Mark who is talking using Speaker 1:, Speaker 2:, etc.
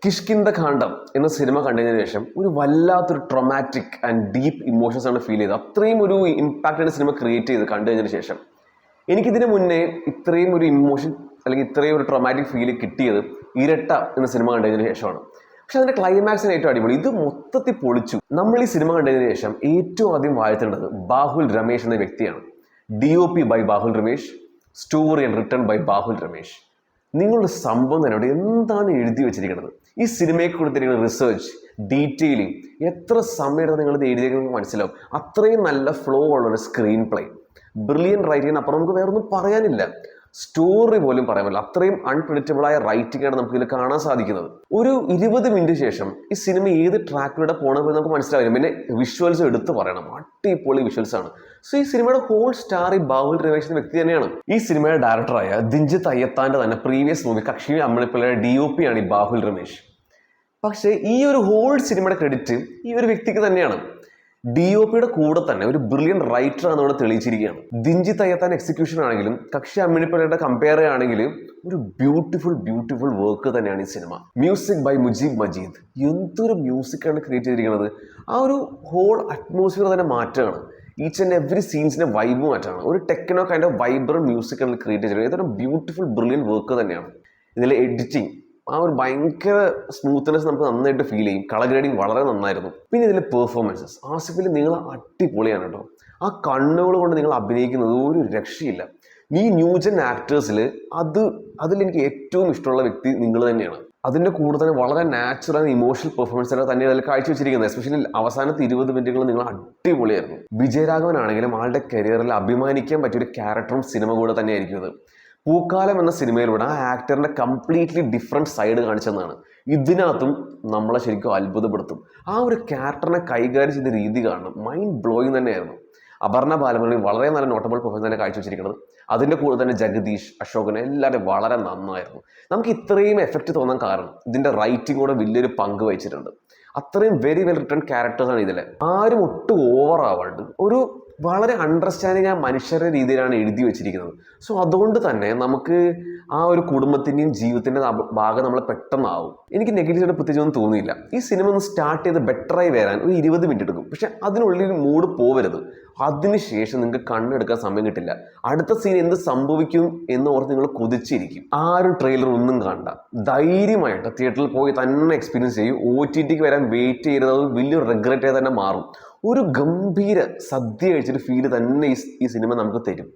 Speaker 1: കിഷ്കിന്ദ കാണ്ഡം എന്ന സിനിമ കണ്ടതിന് ശേഷം ഒരു വല്ലാത്തൊരു ട്രൊമാറ്റിക് ആൻഡ് ഡീപ്പ് ഇമോഷൻസ് ആണ് ഫീൽ ചെയ്തത്. അത്രയും ഒരു ഇമ്പാക്റ്റ് സിനിമ ക്രിയേറ്റ് ചെയ്ത് കണ്ടു കഴിഞ്ഞതിന് ശേഷം എനിക്കിതിന് മുന്നേ ഇത്രയും ഒരു ഇമോഷൻ അല്ലെങ്കിൽ ഇത്രയും ഒരു ട്രൊമാറ്റിക് ഫീൽ കിട്ടിയത് ഇരട്ട എന്ന സിനിമ കണ്ടതിന് ശേഷമാണ്. പക്ഷെ അതിന്റെ ക്ലൈമാക്സിന് ഏറ്റവും അടിപൊളി, ഇത് മൊത്തത്തിൽ പൊളിച്ചു. നമ്മൾ ഈ സിനിമ കണ്ടതിന് ശേഷം ഏറ്റവും ആദ്യം വാഴ്ത്തേണ്ടത് ബാഹുൽ രമേശ് എന്ന വ്യക്തിയാണ്. DOP by Bahul Ramesh, story and written by Bahul Ramesh. നിങ്ങളുടെ സംഭവം തന്നെ എന്താണ് എഴുതി വെച്ചിരിക്കുന്നത്, ഈ സിനിമയെ കൊടുത്തിരിക്കുന്ന റിസർച്ച്, ഡീറ്റെയിലിംഗ്, എത്ര സമയമാണ് നിങ്ങൾ ഇത് എഴുതിയിരിക്കുന്നത് മനസ്സിലാവും. അത്രയും നല്ല ഫ്ലോ ഉള്ളൊരു സ്ക്രീൻ പ്ലേ, ബ്രില്യൻ റൈറ്റിംഗ്, അപ്പുറം നമുക്ക് വേറൊന്നും പറയാനില്ല. സ്റ്റോറി പോലും പറയാൻ പറ്റില്ല, അത്രയും അൺപ്രഡിക്റ്റബിളായ റൈറ്റിംഗ് ആണ് നമുക്ക് ഇതിൽ കാണാൻ സാധിക്കുന്നത്. ഒരു 20 മിനിറ്റ് ശേഷം ഈ സിനിമ ഏത് ട്രാക്കിലൂടെ പോകണമെന്ന് നമുക്ക് മനസ്സിലാവില്ല. പിന്നെ വിഷ്വൽസ് എടുത്ത് പറയണം, അടിപൊളി വിഷ്വൽസ് ആണ്. സോ ഈ സിനിമയുടെ ഹോൾ സ്റ്റാർ ഈ ബാഹുൽ രമേശ് എന്ന വ്യക്തി തന്നെയാണ്. ഈ സിനിമയുടെ ഡയറക്ടറായ ദിഞ്ജിത്ത് അയ്യത്താന്റെ തന്നെ പ്രീവിയസ് മൂവി കക്ഷി അമ്മിണിപ്പിള്ളയുടെ DOP ആണ് ഈ ബാഹുൽ രമേശ്. പക്ഷേ ഈ ഒരു ഹോൾ സിനിമയുടെ ക്രെഡിറ്റ് ഈ ഒരു വ്യക്തിക്ക് തന്നെയാണ്. DOPയുടെ കൂടെ തന്നെ ഒരു ബ്രില്യൻ റൈറ്റർ ആണെന്ന് തെളിയിച്ചിരിക്കുകയാണ്. ദിഞ്ജിത്ത് അയ്യത്താൻ എക്സിക്യൂഷൻ ആണെങ്കിലും കക്ഷി അമ്മിണിപ്പിള്ളയുടെ കമ്പയർ ചെയ്യുകയാണെങ്കിലും ഒരു ബ്യൂട്ടിഫുൾ വർക്ക് തന്നെയാണ് ഈ സിനിമ. Music by Mujeeb Majeed. എന്തൊരു മ്യൂസിക്കാണ് ക്രിയേറ്റ് ചെയ്തിരിക്കുന്നത്. ആ ഒരു ഹോൾ അറ്റ്മോസ്ഫിയർ തന്നെ മാറ്റമാണ്. ഈച്ച് ആൻഡ് എവറി സീൻസിന്റെ വൈബ് മാറ്റാണ്. ഒരു techno kind of vibrant music ആണ് ക്രിയേറ്റ് ചെയ്തിരിക്കുന്നത്. ഇതൊരു ബ്യൂട്ടിഫുൾ ബ്രില്യൻ വർക്ക് തന്നെയാണ്. ഇതിലെ എഡിറ്റിംഗ്, ആ ഒരു ഭയങ്കര സ്മൂത്ത്നെസ് നമുക്ക് നന്നായിട്ട് ഫീൽ ചെയ്യും. കളർ ഗ്രേഡിങ് വളരെ നന്നായിരുന്നു. പിന്നെ ഇതിലെ പെർഫോമൻസസ്, ആസിഫിൽ നിങ്ങൾ അടിപൊളിയാണ് കേട്ടോ. ആ കണ്ണുകൾ കൊണ്ട് നിങ്ങൾ അഭിനയിക്കുന്നത് ഒരു രക്ഷയില്ല. ഈ ന്യൂജൻ ആക്ടേഴ്സിൽ അതിലെനിക്ക് ഏറ്റവും ഇഷ്ടമുള്ള വ്യക്തി നിങ്ങൾ തന്നെയാണ്. അതിൻ്റെ കൂടെ തന്നെ വളരെ നാച്ചുറൽ ഇമോഷണൽ പെർഫോമൻസ് തന്നെ അതിൽ കാഴ്ചവെച്ചിരിക്കുന്നത്. എസ്പെഷ്യലി അവസാനത്തെ 20 മിനിറ്റുകൾ നിങ്ങൾ അടിപൊളിയായിരുന്നു. വിജയരാഘവൻ ആണെങ്കിലും ആളുടെ കരിയറിൽ അഭിമാനിക്കാൻ പറ്റിയൊരു ക്യാരക്ടറും സിനിമ കൂടെ തന്നെയായിരിക്കും ഇത്. പൂക്കാലം എന്ന സിനിമയിലൂടെ ആ ആക്ടറിന്റെ കംപ്ലീറ്റ്ലി ഡിഫറെൻറ്റ് സൈഡ് കാണിച്ചെന്നാണ്. ഇതിനകത്തും നമ്മളെ ശരിക്കും അത്ഭുതപ്പെടുത്തും. ആ ഒരു ക്യാരക്ടറിനെ കൈകാര്യം ചെയ്ത രീതി കാണണം, മൈൻഡ് ബ്ലോയിങ് തന്നെയായിരുന്നു. അപർണ ബാലമുരളി വളരെ നല്ല നോട്ടബിൾ പെർഫോമൻസ് തന്നെ കാഴ്ചവെച്ചിരിക്കുന്നത്. അതിൻ്റെ കൂടെ തന്നെ ജഗദീഷ്, അശോകൻ എല്ലാവരും വളരെ നന്നായിരുന്നു. നമുക്ക് ഇത്രയും എഫക്റ്റ് തോന്നാൻ കാരണം ഇതിൻ്റെ റൈറ്റിംഗ് കൂടെ വലിയൊരു പങ്ക് വഹിച്ചിട്ടുണ്ട്. അത്രയും വെരി വെൽ റിട്ടൺ ക്യാരക്ടേഴ്സാണ് ഇതിൽ. ആരും ഒട്ടും ഓവർ ആവാണ്ട് ഒരു വളരെ അണ്ടർസ്റ്റാൻഡിങ് ആ മനുഷ്യരുടെ രീതിയിലാണ് എഴുതി വെച്ചിരിക്കുന്നത്. സോ അതുകൊണ്ട് തന്നെ നമുക്ക് ആ ഒരു കുടുംബത്തിൻ്റെയും ജീവിതത്തിൻ്റെ ഭാഗം നമ്മളെ പെട്ടെന്നാവും. എനിക്ക് നെഗറ്റീവായിട്ട് പ്രത്യേകിച്ചൊന്നും തോന്നിയില്ല. ഈ സിനിമ ഒന്ന് സ്റ്റാർട്ട് ചെയ്ത് ബെറ്ററായി വരാൻ ഒരു 20 മിനിറ്റ് എടുക്കും. പക്ഷെ അതിനുള്ളിൽ മൂഡ് പോവരുത്. അതിനുശേഷം നിങ്ങൾക്ക് കണ്ണെടുക്കാൻ സമയം കിട്ടില്ല. അടുത്ത സീൻ എന്ത് സംഭവിക്കും എന്ന് ഓർത്ത് നിങ്ങൾ കൊതിച്ചിരിക്കും. ആരും ട്രെയിലർ ഒന്നും കണ്ട ധൈര്യമായിട്ട് തിയേറ്ററിൽ പോയി തന്നെ എക്സ്പീരിയൻസ് ചെയ്യും. OTTക്ക് വരാൻ വെയിറ്റ് ചെയ്തത് വലിയൊരു റിഗ്രറ്റായി തന്നെ മാറും. ഒരു ഗംഭീര സദ്യ കഴിച്ചൊരു ഫീല് തന്നെ ഈ സിനിമ നമുക്ക് തരും.